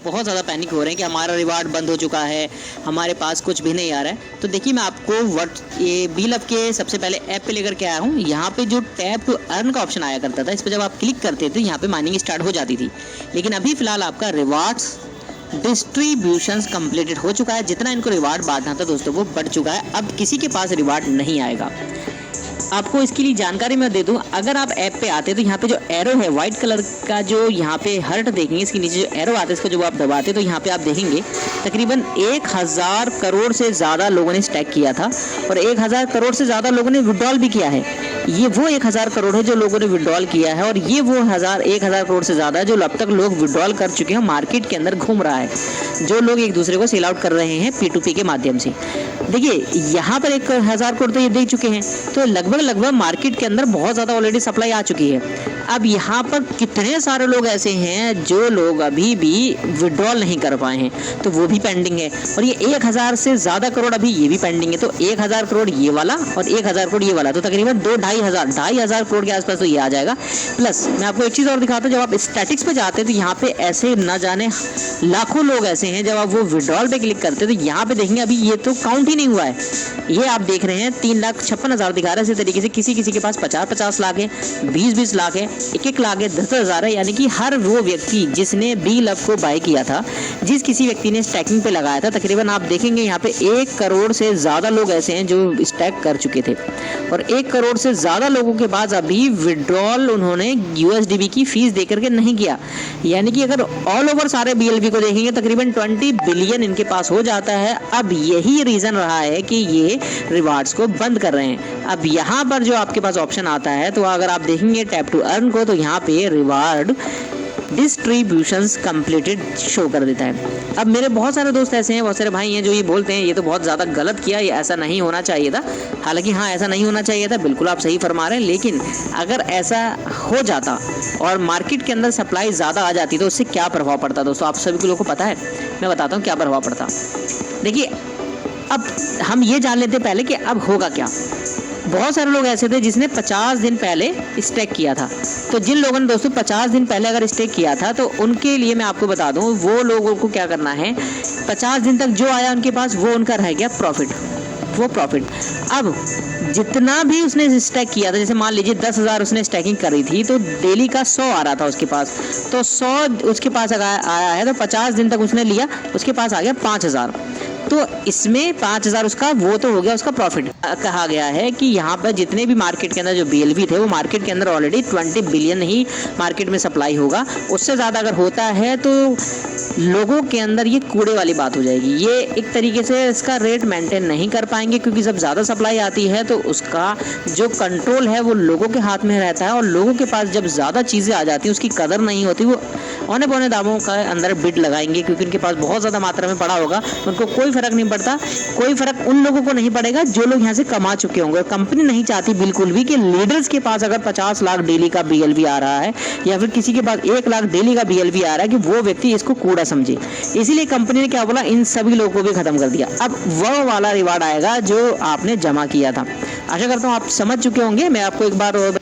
बहुत ज़्यादा पैनिक हो रहे हैं कि हमारा रिवार्ड बंद हो चुका है, हमारे पास कुछ भी नहीं आ रहा है। तो देखिए मैं आपको ये BeLove के सबसे पहले ऐप पे लेकर के आया हूँ। यहाँ पे जो टैप टू अर्न का ऑप्शन आया करता था, इस पर जब आप क्लिक करते थे यहाँ पे माइनिंग स्टार्ट हो जाती थी। लेकिन अभी फ़िलहाल आपका रिवार्ड्स डिस्ट्रीब्यूशंस कंप्लीटेड हो चुका है। जितना इनको रिवार्ड बांटना था दोस्तों वो बढ़ चुका है। अब किसी के पास रिवार्ड नहीं आएगा। आपको इसके लिए जानकारी मैं दे दूं, अगर आप ऐप पे आते तो यहाँ पे जो एरो है व्हाइट कलर का, जो यहाँ पे हर्ट देखेंगे, इसके नीचे जो एरो आता है इसको जब आप दबाते तो यहाँ पे आप देखेंगे तकरीबन 1000 करोड़ से ज़्यादा लोगों ने स्टैक किया था और 1000 करोड़ से ज़्यादा लोगों ने विड्रॉल भी किया है। ये वो 1000 करोड़ है जो लोगों ने विड्रॉल किया है और ये वो 1000 करोड़ से ज़्यादा जो अब तक लोग विड्रॉल कर चुके हैं, मार्केट के अंदर घूम रहा है, जो लोग एक दूसरे को सेल आउट कर रहे हैं P2P के माध्यम से। देखिए यहाँ पर 1000 करोड़ तो ये दे चुके हैं, तो लगभग मार्केट के अंदर बहुत ज़्यादा ऑलरेडी सप्लाई आ चुकी है। अब यहाँ पर कितने सारे लोग ऐसे हैं जो लोग अभी भी विड्रॉल नहीं कर पाए हैं, तो वो भी पेंडिंग है। और ये 1000 से ज़्यादा करोड़ अभी ये भी पेंडिंग है। तो 1000 करोड़ ये वाला और 1000 करोड़ ये वाला, तो तकरीबन 2-2.5 करोड़ के आसपास तो ये आ जाएगा। प्लस मैं आपको एक चीज़ और दिखाता हूँ, जब आप स्टैटिक्स पे जाते हैं तो यहाँ पे ऐसे न जाने लाखों लोग ऐसे हैं, जब आप वो विड्रॉल पे क्लिक करते हैं तो यहाँ पे देखेंगे अभी ये तो काउंट ही नहीं हुआ है। ये आप देख रहे हैं 3,56,000 दिखा रहा है। इसी तरीके से किसी के पास 50-50 लाख है, 20-20 लाख है, 1-1 लाख है, 10,000 है। यानी कि हर वो व्यक्ति जिसने BeLove को बाय किया था, जिस किसी व्यक्ति ने स्टैकिंग पे लगाया था, तकरीबन आप देखेंगे यहाँ पे 1 करोड़ से ज़्यादा लोग ऐसे हैं जो स्टैक कर चुके थे और 1 करोड़ से ज़्यादा लोगों के पास अभी विड्रॉल उन्होंने USDB की फीस दे करके नहीं किया। यानी कि अगर ऑल ओवर सारे BLV को देखेंगे तकरीबन 20 बिलियन इनके पास हो जाता है। अब यही रीज़न रहा है कि ये रिवार्ड्स को बंद कर रहे हैं। अब यहाँ पर जो आपके पास ऑप्शन आता है, तो अगर आप देखेंगे टैप टू अर्न को, तो यहाँ पे रिवार्ड डिस्ट्रीब्यूशंस कंप्लीटेड शो कर देता है। अब मेरे बहुत सारे दोस्त ऐसे हैं, बहुत सारे भाई हैं जो ये बोलते हैं ये तो बहुत ज़्यादा गलत किया, ये ऐसा नहीं होना चाहिए था। हालांकि हाँ, ऐसा नहीं होना चाहिए था, बिल्कुल आप सही फरमा रहे हैं। लेकिन अगर ऐसा हो जाता और मार्केट के अंदर सप्लाई ज़्यादा आ जाती तो उससे क्या प्रभाव पड़ता दोस्तों, आप सभी लोगों को पता है। मैं बताता हूँ क्या प्रभाव पड़ता। देखिए अब हम ये जान लेते पहले कि अब होगा क्या। बहुत सारे लोग ऐसे थे जिसने 50 दिन पहले स्टेक किया था। तो जिन लोगों ने दोस्तों 50 दिन पहले अगर स्टेक किया था, तो उनके लिए मैं आपको बता दूं, वो लोगों को क्या करना है, 50 दिन तक जो आया उनके पास वो उनका रह गया प्रॉफिट, वो प्रॉफिट। अब जितना भी उसने स्टैक किया था, जैसे मान लीजिए 10,000 उसने स्टैकिंग करी थी, तो डेली का 100 आ रहा था उसके पास, तो 100 उसके पास आया है, तो 50 दिन तक उसने लिया, उसके पास आ गया 5,000। तो इसमें 5,000 उसका वो तो हो गया उसका प्रॉफिट। कहा गया है कि यहाँ पर जितने भी मार्केट के अंदर जो BLV थे, वो मार्केट के अंदर ऑलरेडी 20 बिलियन ही मार्केट में सप्लाई होगा। उससे ज़्यादा अगर होता है तो लोगों के अंदर ये कूड़े वाली बात हो जाएगी। ये एक तरीके से इसका रेट मेंटेन नहीं कर पाएंगे, क्योंकि जब ज़्यादा सप्लाई आती है तो उसका जो कंट्रोल है वो लोगों के हाथ में रहता है और लोगों के पास जब ज़्यादा चीज़ें आ जाती हैं उसकी कदर नहीं होती, वो औने पौने दामों का अंदर बिड लगाएंगे, क्योंकि उनके पास बहुत ज़्यादा मात्रा में पड़ा होगा। उनको कोई फ़र्क नहीं पड़ता, कोई फ़र्क उन लोगों को नहीं पड़ेगा जो लोग यहाँ से कमा चुके होंगे। कंपनी नहीं चाहती बिल्कुल भी कि लीडर्स के पास अगर 50 लाख डेली का BLV आ रहा है या फिर किसी के पास 1 लाख डेली का BLV आ रहा है कि वो व्यक्ति इसको कूड़ा समझे। इसीलिए कंपनी ने क्या बोला, इन सभी लोगों को भी खत्म कर दिया। अब वह वाला रिवार्ड आएगा जो आपने जमा किया था। आशा करता हूँ आप समझ चुके होंगे। मैं आपको एक बार और